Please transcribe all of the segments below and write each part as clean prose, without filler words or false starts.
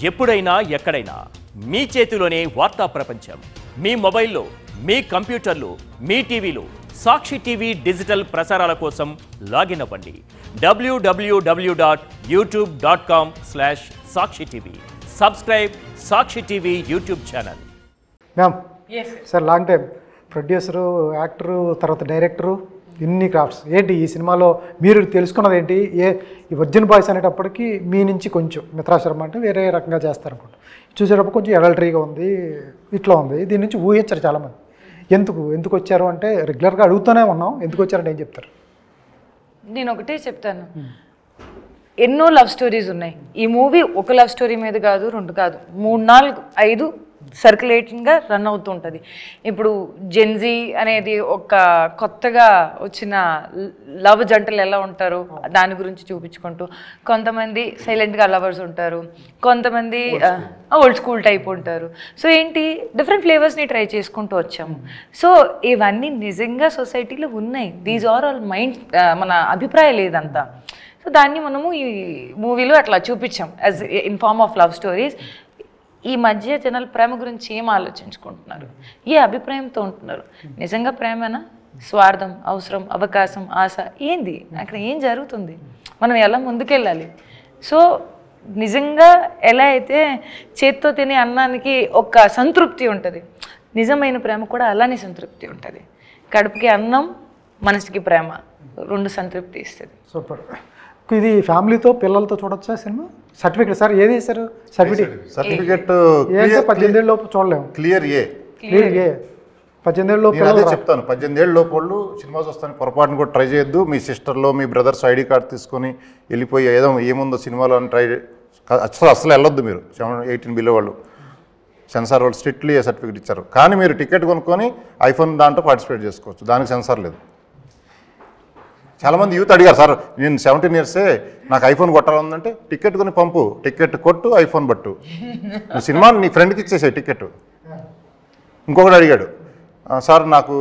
ఎప్పుడైనా ఎక్కడైనా మీ చేతిలోనే వార్తా ప్రపంచం. మీ మొబైల్లో, మీ కంప్యూటర్లో, మీ టీవీలో సాక్షి టీవీ డిజిటల్ ప్రసారాల కోసం లాగిన్ అవ్వండి. www.youtube.com/సాక్షి TV. Subscribe Sakshi TV YouTube channel. Ma'am sir long time producer, actor, తర్వాత డైరెక్టరు, ఇన్ని క్రాఫ్ట్స్ ఏంటి ఈ సినిమాలో మీరు తెలుసుకున్నది ఏంటి? ఈ వర్జిన్ బాయ్స్ అనేటప్పటికి మీ నుంచి కొంచెం మిత్రాశర్మ అంటే వేరే రకంగా చేస్తారనుకుంటా. చూసేటప్పుడు కొంచెం ఎడల్టరీగా ఉంది, ఇట్లా ఉంది. దీని నుంచి ఊహించరు చాలామంది. ఎందుకు వచ్చారు అంటే రెగ్యులర్గా అడుగుతూనే ఉన్నాం, ఎందుకు వచ్చారంటే ఏం చెప్తారు? నేను ఒకటే చెప్తాను, ఎన్నో లవ్ స్టోరీస్ ఉన్నాయి. ఈ మూవీ ఒక లవ్ స్టోరీ మీద కాదు, 2 కాదు, 3, 4, 5 సర్క్యులేటింగ్గా రన్ అవుతూ ఉంటుంది. ఇప్పుడు జెన్జీ అనేది ఒక కొత్తగా వచ్చిన లవ్ జంటలు ఎలా ఉంటారు దాని గురించి చూపించుకుంటూ, కొంతమంది సైలెంట్గా లవర్స్ ఉంటారు, కొంతమంది ఓల్డ్ స్కూల్ టైప్ ఉంటారు. సో ఏంటి డిఫరెంట్ ఫ్లేవర్స్ని ట్రై చేసుకుంటూ వచ్చాము. సో ఇవన్నీ నిజంగా సొసైటీలో ఉన్నాయి. దీస్ ఆర్ ఆల్ మైండ్, మన అభిప్రాయం లేదంతా. సో దాన్ని మనము ఈ మూవీలో అట్లా చూపించాం as in form of love stories. ఈ మధ్య జనాలు ప్రేమ గురించి ఏం ఆలోచించుకుంటున్నారు, ఏ అభిప్రాయంతో ఉంటున్నారు? నిజంగా ప్రేమనా? స్వార్థం, అవసరం, అవకాశం, ఆశ ఏంది? అక్కడ ఏం జరుగుతుంది? మనం ఎలా ముందుకెళ్ళాలి? సో నిజంగా ఎలా అయితే చేత్తో తినే అన్నానికి ఒక సంతృప్తి ఉంటుంది, నిజమైన ప్రేమ కూడా అలానే సంతృప్తి ఉంటుంది. కడుపుకి అన్నం, మనసుకి ప్రేమ, 2 సంతృప్తి ఇస్తుంది. సూపర్. ఇది ఫ్యామిలీతో, పిల్లలతో చూడొచ్చా సినిమా? సర్టిఫికేట్ సార్ ఏది వేశారు? సర్టిఫికేట్ 18 ఏళ్ళ లోపు చూడలేము. క్లియర్ ఏ 18 ఏళ్ళ లోపు చెప్తాను. 18 ఏళ్ళ లోపు వాళ్ళు సినిమా చూస్తాను పొరపాటును కూడా ట్రై చేయొద్దు. మీ సిస్టర్లో, మీ బ్రదర్స్ ఐడి కార్డ్ తీసుకొని వెళ్ళిపోయి ఏముందో సినిమాలో అని ట్రై అసలు వెళ్ళొద్దు. మీరు 18 బిలో వాళ్ళు సెన్సార్ వాళ్ళు స్ట్రిక్ట్లీ ఏ సర్టిఫికేట్ ఇచ్చారు. కానీ మీరు టికెట్ కొనుక్కొని ఐఫోన్ దాంట్లో పార్టిసిపేట్ చేసుకోవచ్చు, దానికి సెన్సార్ లేదు. చాలామంది యూత్ అడిగారు, సార్ నేను 17 ఇయర్సే నాకు ఐఫోన్ కొట్టాలంటే టికెట్ కొని పంపు, టికెట్ కొట్టు, ఐఫోన్ పట్టు, నువ్వు సినిమా నీ ఫ్రెండ్కి ఇచ్చేసాయి టికెట్. ఇంకొకటి అడిగాడు, సార్ నాకు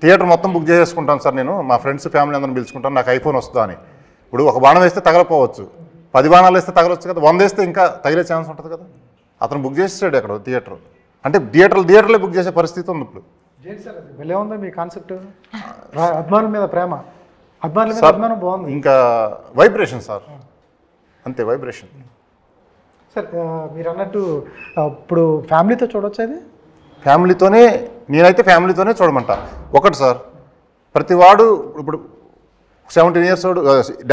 థియేటర్ మొత్తం బుక్ చేసేసుకుంటాను సార్, నేను మా ఫ్రెండ్స్ ఫ్యామిలీ అందరిని పిలుచుకుంటాను, నాకు ఐఫోన్ వస్తుందా అని. ఇప్పుడు ఒక బాణం వేస్తే తగలపోవచ్చు, 10 బాణాలు వేస్తే తగలవచ్చు కదా, 100 వేస్తే ఇంకా తగిలే ఛాన్స్ ఉంటుంది కదా. అతను బుక్ చేసేసాడు అక్కడ థియేటర్. అంటే థియేటర్లే బుక్ చేసే పరిస్థితి ఉంది ఇప్పుడు. భలే ఉందా మీ కాన్సెప్ట్? అభిమానుల మీద ప్రేమ, అభిమానం బాగుంది. ఇంకా వైబ్రేషన్ సార్, అంతే వైబ్రేషన్. సార్ మీరు అన్నట్టు ఇప్పుడు ఫ్యామిలీతో చూడొచ్చు. అది నేనైతే ఫ్యామిలీతోనే చూడమంటా. ఒకటి సార్, ప్రతివాడు ఇప్పుడు 17 ఇయర్స్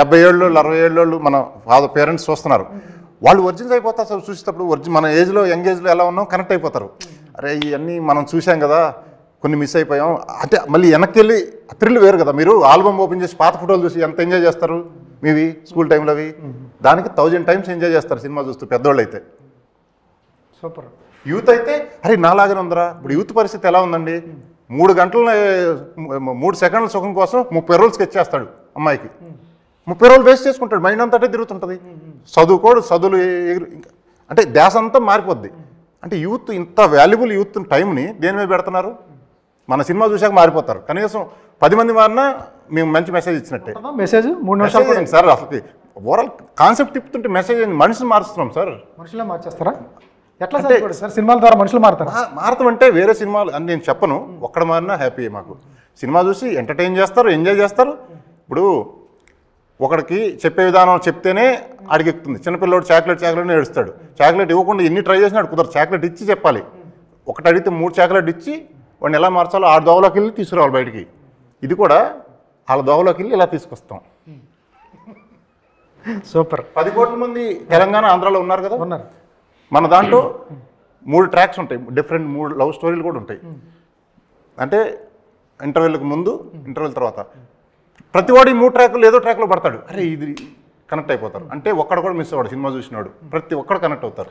70 ఏళ్ళు 60 ఏళ్ళు మన పేరెంట్స్ చూస్తున్నారు, వాళ్ళు ఒరిజినల్స్ అయిపోతారు సార్. చూసేటప్పుడు మన ఏజ్లో, యంగ్ ఏజ్లో ఎలా ఉన్నాం కనెక్ట్ అయిపోతారు. అరే ఇవన్నీ మనం చూసాం కదా, కొన్ని మిస్ అయిపోయాం అంటే మళ్ళీ వెనక్కి వెళ్ళి థ్రిల్ వేరు కదా. మీరు ఆల్బమ్ ఓపెన్ చేసి పాత ఫోటోలు చూసి ఎంత ఎంజాయ్ చేస్తారు మీవి స్కూల్ టైంలో అవి, దానికి 1000 టైమ్స్ ఎంజాయ్ చేస్తారు సినిమా చూస్తూ పెద్దోళ్ళు అయితే. సూపర్. యూత్ అయితే అరే నాలాగానే ఉందరా. ఇప్పుడు యూత్ పరిస్థితి ఎలా ఉందండి, 3 గంటల 3 సెకండ్ల సుఖం కోసం 30 రోజులు స్కెచ్ చేస్తాడు అమ్మాయికి, 30 రోజులు వేస్ట్ చేసుకుంటాడు, మైండ్ అంతా అటే తిరుగుతుంటుంది. చదువులు అంటే ధ్యాస అంతా మారిపోద్ది. అంటే యూత్ ఇంత వాల్యుబుల్ యూత్ టైంని దేని మీద పెడుతున్నారు? మన సినిమా చూసాక మారిపోతారు. కనీసం 10 మంది మారినా మేము మంచి మెసేజ్ ఇచ్చినట్టే. మెసేజ్ 3 నిమిషాలు సార్, అసలు ఓవరాల్ కాన్సెప్ట్ తిప్పుతుంటే మెసేజ్ మనిషిని మారుస్తున్నాం సార్. మనుషులే మార్చేస్తారా? ఎట్లా సార్ సినిమాల ద్వారా మనుషులు మారుతారా? మారుతామంటే వేరే సినిమాలు అని నేను చెప్పను, ఒక్కడ మారినా హ్యాపీ. మాకు సినిమా చూసి ఎంటర్టైన్ చేస్తారు, ఎంజాయ్ చేస్తారు. ఇప్పుడు ఒకడికి చెప్పే విధానం చెప్తేనే అడిగెక్కుతుంది. చిన్నపిల్లడు చాక్లెట్ ఏడుస్తాడు, చాక్లెట్ ఇవ్వకుండా ఎన్ని ట్రై చేసినాడు కుదరదు. చాక్లెట్ ఇచ్చి చెప్పాలి. ఒకటి అడిగితే 3 చాక్లెట్ ఇచ్చి వాడిని ఎలా మార్చాలో 6 దోవలోకి వెళ్ళి తీసుకురావాలి బయటికి. ఇది కూడా వాళ్ళ దోవలోకి వెళ్ళి ఇలా తీసుకొస్తాం. సూపర్. 10 కోట్ల మంది తెలంగాణ, ఆంధ్రాలో ఉన్నారు కదా, ఉన్నారు. మన దాంట్లో 3 ట్రాక్స్ ఉంటాయి, డిఫరెంట్ 3 లవ్ స్టోరీలు కూడా ఉంటాయి. అంటే ఇంటర్వెల్కి ముందు, ఇంటర్వెల్ తర్వాత ప్రతివాడు ఈ 3 ట్రాక్లు ఏదో ట్రాక్లో పడతాడు. అరే ఇది కనెక్ట్ అయిపోతారు. అంటే ఒక్కడ కూడా మిస్ అవ్వడు సినిమా చూసినాడు, ప్రతి ఒక్కడు కనెక్ట్ అవుతారు.